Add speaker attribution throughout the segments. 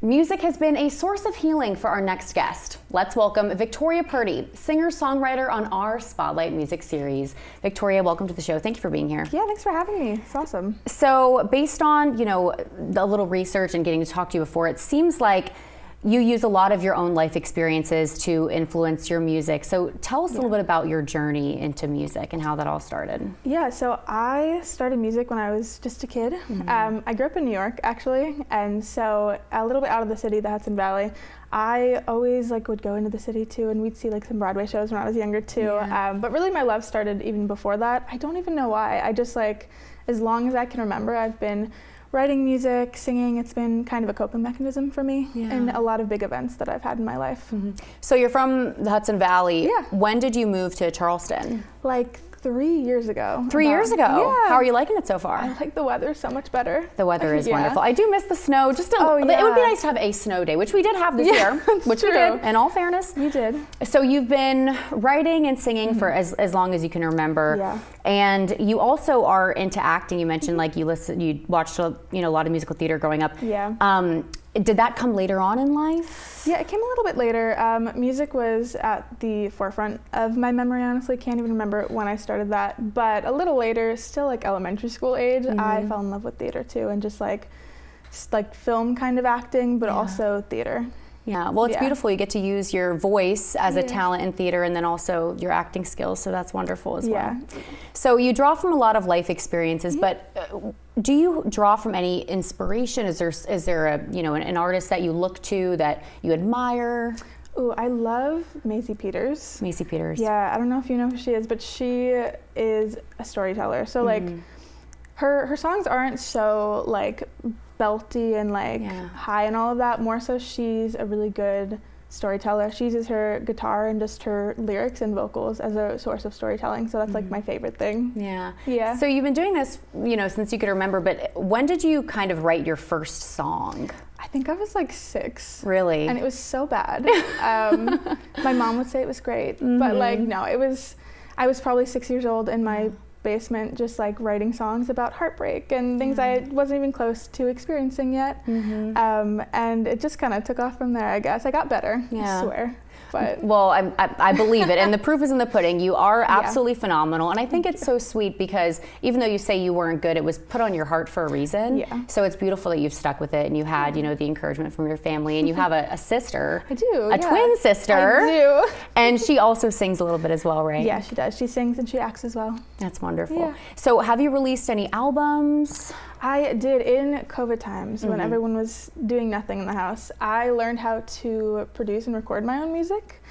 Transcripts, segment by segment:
Speaker 1: Music has been a source of healing for our next guest. Let's welcome Victoria Purdy, singer-songwriter on our Spotlight Music series. Victoria, welcome to the show. Thank you for being here.
Speaker 2: Yeah, thanks for having me. It's awesome.
Speaker 1: So based on, a little research and getting to talk to you before, it seems like you use a lot of your own life experiences to influence your music. So tell us a little bit about your journey into music and how that all started.
Speaker 2: Yeah, so I started music when I was just a kid. I grew up in New York, actually, and so a little bit out of the city, the Hudson Valley. I always would go into the city too, and we'd see some Broadway shows when I was younger too.
Speaker 1: Yeah.
Speaker 2: But really my love started even before that. I don't even know why. I just as long as I can remember, I've been writing music, singing. It's been kind of a coping mechanism for me in a lot of big events that I've had in my life.
Speaker 1: So you're from the Hudson Valley.
Speaker 2: Yeah.
Speaker 1: When did you move to Charleston?
Speaker 2: 3 years ago.
Speaker 1: 3 years ago?
Speaker 2: Yeah.
Speaker 1: How are you liking it so far?
Speaker 2: I like the weather so much better.
Speaker 1: The weather is wonderful. I do miss the snow. It would be nice to have a snow day, which we did have this year. Which we did, in all fairness.
Speaker 2: You did.
Speaker 1: So you've been writing and singing for as long as you can remember.
Speaker 2: Yeah.
Speaker 1: And you also are into acting. You mentioned you watched a lot of musical theater growing up.
Speaker 2: Yeah.
Speaker 1: Did that come later on in life?
Speaker 2: Yeah, it came a little bit later. Music was at the forefront of my memory, honestly. Can't even remember when I started that. But a little later, still elementary school age, I fell in love with theater too, and just film kind of acting, but also theater.
Speaker 1: Yeah, well, it's beautiful. You get to use your voice as a talent in theater and then also your acting skills, so that's wonderful as well. So you draw from a lot of life experiences, but do you draw from any inspiration? Is there an artist that you look to that you admire?
Speaker 2: Ooh, I love Maisie Peters.
Speaker 1: Maisie Peters.
Speaker 2: Yeah, I don't know if you know who she is, but she is a storyteller. So her songs aren't so belty and high and all of that. More so, she's a really good storyteller. She uses her guitar and just her lyrics and vocals as a source of storytelling. So that's my favorite thing.
Speaker 1: Yeah.
Speaker 2: Yeah.
Speaker 1: So you've been doing this, since you could remember. But when did you kind of write your first song?
Speaker 2: I think I was 6.
Speaker 1: Really?
Speaker 2: And it was so bad. My mom would say it was great, but no, I was probably 6 years old in my basement, just writing songs about heartbreak and things I wasn't even close to experiencing yet. And it just kind of took off from there, I guess. I got better, I swear. But
Speaker 1: well, I believe it, and the proof is in the pudding. You are absolutely phenomenal, and I think it's so sweet because even though you say you weren't good, it was put on your heart for a reason.
Speaker 2: Yeah.
Speaker 1: So it's beautiful that you've stuck with it, and you had the encouragement from your family, and you have a sister.
Speaker 2: I do.
Speaker 1: A twin sister.
Speaker 2: I do.
Speaker 1: And she also sings a little bit as well, right?
Speaker 2: Yeah, she does. She sings and she acts as well.
Speaker 1: That's wonderful.
Speaker 2: Yeah.
Speaker 1: So have you released any albums?
Speaker 2: I did in COVID times when everyone was doing nothing in the house. I learned how to produce and record my own music.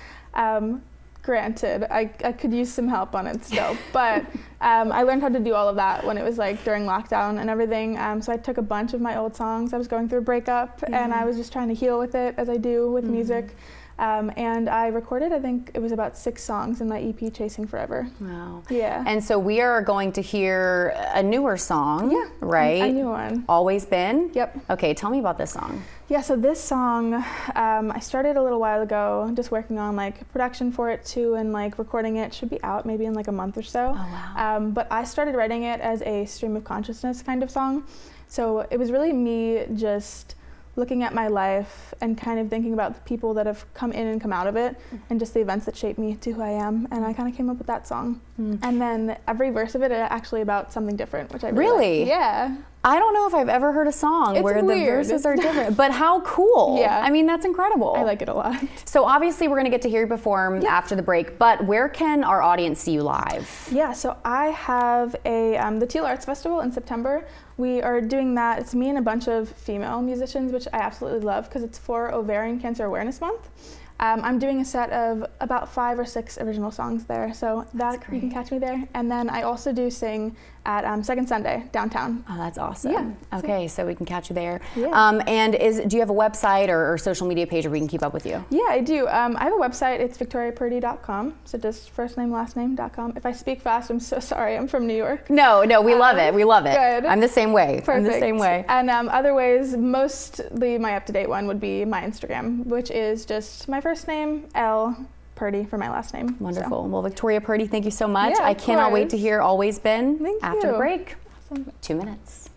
Speaker 2: Granted, I could use some help on it still, but I learned how to do all of that when it was during lockdown and everything. So I took a bunch of my old songs. I was going through a breakup and I was just trying to heal with it as I do with music. And I recorded, I think it was about 6 songs in my EP, Chasing Forever.
Speaker 1: Wow.
Speaker 2: Yeah.
Speaker 1: And so we are going to hear a newer song, right?
Speaker 2: A new one.
Speaker 1: Always Been?
Speaker 2: Yep.
Speaker 1: Okay, tell me about this song.
Speaker 2: Yeah, so this song, I started a little while ago, just working on production for it too, and recording it. Should be out maybe in a month or so.
Speaker 1: Oh, wow.
Speaker 2: But I started writing it as a stream of consciousness kind of song. So it was really me just looking at my life and kind of thinking about the people that have come in and come out of it and just the events that shaped me to who I am. And I kind of came up with that song. And then every verse of it is actually about something different, which I really like. Yeah.
Speaker 1: I don't know if I've ever heard a song where the verses are different, but how cool.
Speaker 2: Yeah.
Speaker 1: I mean, that's incredible.
Speaker 2: I like it a lot.
Speaker 1: So obviously we're going to get to hear you perform after the break, but where can our audience see you live? Yeah,
Speaker 2: so I have the Teal Arts Festival in September. We are doing that. It's me and a bunch of female musicians, which I absolutely love because it's for Ovarian Cancer Awareness Month. I'm doing a set of about 5 or 6 original songs there, so that you can catch me there. And then I also do sing at Second Sunday downtown.
Speaker 1: Oh, that's awesome.
Speaker 2: Yeah.
Speaker 1: Okay, so we can catch you there.
Speaker 2: Yeah.
Speaker 1: And do you have a website or social media page where we can keep up with you?
Speaker 2: Yeah, I do. I have a website. It's victoriapurdy.com. So just first name, last name.com. If I speak fast, I'm so sorry. I'm from New York.
Speaker 1: No, we love it. We love it.
Speaker 2: Good.
Speaker 1: I'm the same way.
Speaker 2: Perfect.
Speaker 1: I'm the same way.
Speaker 2: And other ways, mostly my up-to-date one would be my Instagram, which is just my first name, L. Purdy for my last name.
Speaker 1: Wonderful. So. Well, Victoria Purdy, thank you so much.
Speaker 2: Yeah,
Speaker 1: I cannot wait to hear Always Been
Speaker 2: Thank
Speaker 1: after
Speaker 2: you.
Speaker 1: the break.
Speaker 2: Awesome.
Speaker 1: 2 minutes.